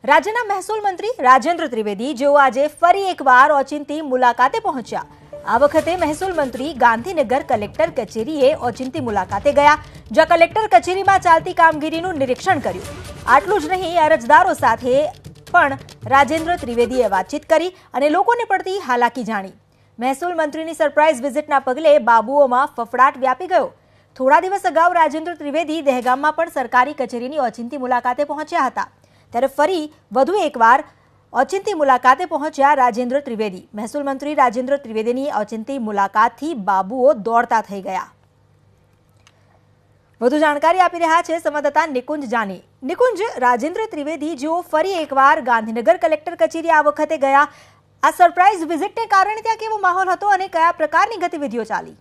રાજ્યના મહેસૂલ મંત્રી રાજેન્દ્ર ત્રિવેદી જેઓ આજે ફરી એકવાર ઓચિંતી મુલાકાતે પહોંચ્યા। આ વખતે મહેસૂલ મંત્રી ગાંધીનગર કલેક્ટર કચેરીએ ઓચિંતી મુલાકાતે ગયા, જ્યાં કલેક્ટર કચેરીમાં ચાલતી કામગીરીનું નિરીક્ષણ કર્યું। આટલું જ નહીં, અરજદારો સાથે પણ રાજેન્દ્ર ત્રિવેદીએ વાતચીત કરી અને લોકોને પડતી હાલાકી જાણી। મહેસૂલ મંત્રીની સરપ્રાઇઝ વિઝિટના પગલે બાબુઓમાં ફફડાટ વ્યાપી ગયો। થોડા દિવસ અગાઉ રાજેન્દ્ર ત્રિવેદી દહેગામમાં પણ સરકારી કચેરીની ઓચિંતી મુલાકાતે પહોંચ્યા હતા, ત્યારે ફરી વધુ એકવાર ઓચિંતી મુલાકાતે પહોંચ્યા રાજેન્દ્ર ત્રિવેદી। મહેસૂલ મંત્રી રાજેન્દ્ર ત્રિવેદીની ઓચિંતી મુલાકાતથી બાબુઓ દોડતા થઈ ગયા। વધુ જાણકારી આપી રહ્યા છે સંવાદદાતા નિકુંજ જાની। નિકુંજ, રાજેન્દ્ર ત્રિવેદી જેઓ ફરી એકવાર ગાંધીનગર કલેક્ટર કચેરી આ વખતે ગયા, આ સરપ્રાઇઝ વિઝિટને કારણે ત્યાં કેવો માહોલ હતો અને કયા પ્રકારની ગતિવિધિઓ ચાલી?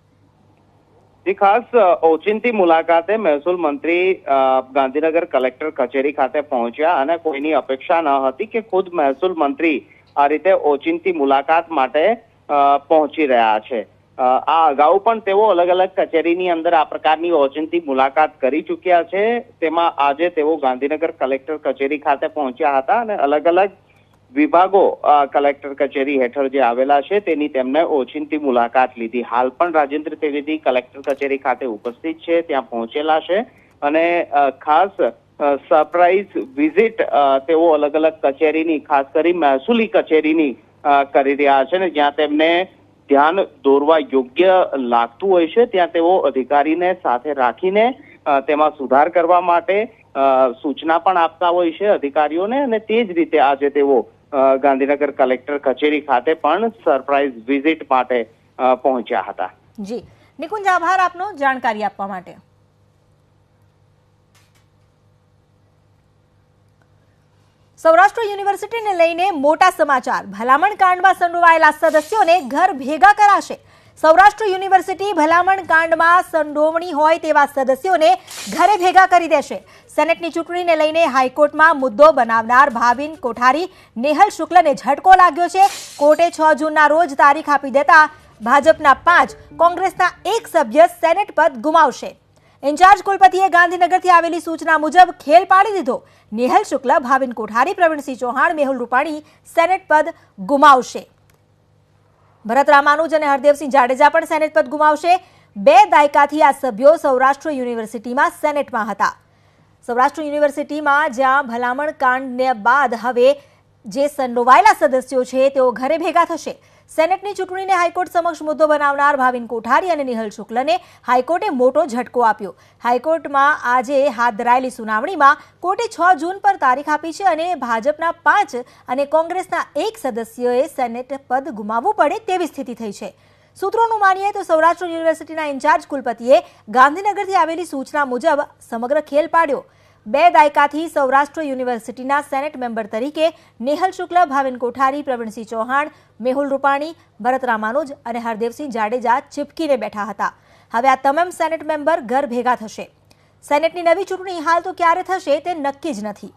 जी खास ओचिंती मुलाकाते महसूल मंत्री गांधीनगर कलेक्टर कचेरी खाते पहुंचा અને કોઈની અપેક્ષા ન હતી કે ખુદ મહેસૂલ મંત્રી આ રીતે ઓચિંતી મુલાકાત માટે પહોંચી રહ્યા છે। આ અગાઉ પણ તેઓ અલગ અલગ કચેરીની અંદર આ પ્રકારની ઓચિંતી મુલાકાત કરી ચૂક્યા છે। તેમાં આજે તેઓ ગાંધીનગર કલેક્ટર કચેરી ખાતે પહોંચ્યા હતા અને અલગ અલગ વિભાગો કલેક્ટર કચેરી હેઠળ જે આવેલા છે તેની તેમને ઓચિંતી મુલાકાત લીધી। હાલ પણ રાજેન્દ્ર ત્રિવેદી કલેક્ટર કચેરી ખાતે ઉપસ્થિત છે, ત્યાં પહોંચેલા છે અને ખાસ સરપ્રાઇઝ વિઝિટ તેઓ અલગ અલગ કચેરીની, ખાસ કરી મહેસૂલી કચેરીની કરી રહ્યા છે ને જ્યાં તેમને ધ્યાન દોરવા યોગ્ય લાગતું હોય છે ત્યાં તેઓ અધિકારીને સાથે રાખીને તેમાં સુધાર કરવા માટે સૂચના પણ આપતા હોય છે અધિકારીઓને અને તે જ રીતે આજે તેઓ ગાંધીનગર કલેક્ટર કચેરી ખાતે પણ સરપ્રાઇઝ વિઝિટ માટે પહોંચ્યા હતા। જી નિકુંજ, આભાર આપનો જાણકારી આપવા માટે। સૌરાષ્ટ્ર યુનિવર્સિટીને લઈને મોટા સમાચાર। ભલામણ કાંડમાં સંડોવાયેલા સદસ્યોને ઘર ભેગા કરાશે। સૌરાષ્ટ્ર યુનિવર્સિટી ભલામણ કાંડમાં સંડોવણી હોય તેવા સદસ્યોને ઘરે ભેગા કરી દેશે। સેનેટની ચૂંટણીને લઈને હાઈકોર્ટમાં મુદ્દો બનાવનાર ભાવિન કોઠારી, નેહલ શુક્લને ઝટકો લાગ્યો છે। કોર્ટે 6 જૂનના રોજ તારીખ આપી દેતા ભાજપના 5, કોંગ્રેસના 1 સભ્ય સેનેટ પદ ગુમાવશે। ઇન્ચાર્જ કુલપતિએ ગાંધીનગરથી આવેલી સૂચના મુજબ ખેલ પાડી દીધો। નેહલ શુક્લ, ભાવિન કોઠારી, પ્રવીણસિંહ ચૌહાણ, મેહુલ રૂપાણી સેનેટ પદ ગુમાવશે। ભરત રામાનુજ અને હરદેવસિંહ જાડેજા પણ સેનેટ પદ ગુમાવશે। 2 દાયકાથી આ સભ્યો સૌરાષ્ટ્ર યુનિવર્સિટીમાં સેનેટમાં હતા। સૌરાષ્ટ્ર યુનિવર્સિટીમાં જ્યાં ભલામણ કાંડને બાદ હવે જે સંડોવાયેલા સદસ્યો છે તેઓ ઘરે ભેગા થશે। સેનેટની ચૂંટણીને હાઈકોર્ટ સમક્ષ મુદ્દો બનાવનાર ભાવિન કોઠારી અને નેહલ શુક્લને હાઈકોર્ટે મોટો ઝટકો આપ્યો। હાઈકોર્ટમાં આજે હાથ ધરાયેલી સુનાવણીમાં કોર્ટે 6 જૂન પર તારીખ આપી છે અને ભાજપના 5 અને કોંગ્રેસના 1 સદસ્યોએ સેનેટ પદ ગુમાવવું પડે તેવી સ્થિતિ થઈ છે। સૂત્રોનું માનીએ તો સૌરાષ્ટ્ર યુનિવર્સિટીના ઇન્ચાર્જ કુલપતિએ ગાંધીનગરથી આવેલી સૂચના મુજબ સમગ્ર ખેલ પાડ્યો। 2 દાયકાથી સૌરાષ્ટ્ર યુનિવર્સિટીના સેનેટ મેમ્બર તરીકે નેહલ શુક્લ, ભાવિન કોઠારી, પ્રવીણસિંહ ચૌહાણ, મેહુલ રૂપાણી, ભરત રામાનુજ અને હરદેવસિંહ જાડેજા ચીપકીને બેઠા હતા। હવે આ તમામ સેનેટ મેમ્બર ઘર ભેગા થશે। સેનેટની નવી ચૂંટણી હાલ તો ક્યારે થશે તે નક્કી જ નથી।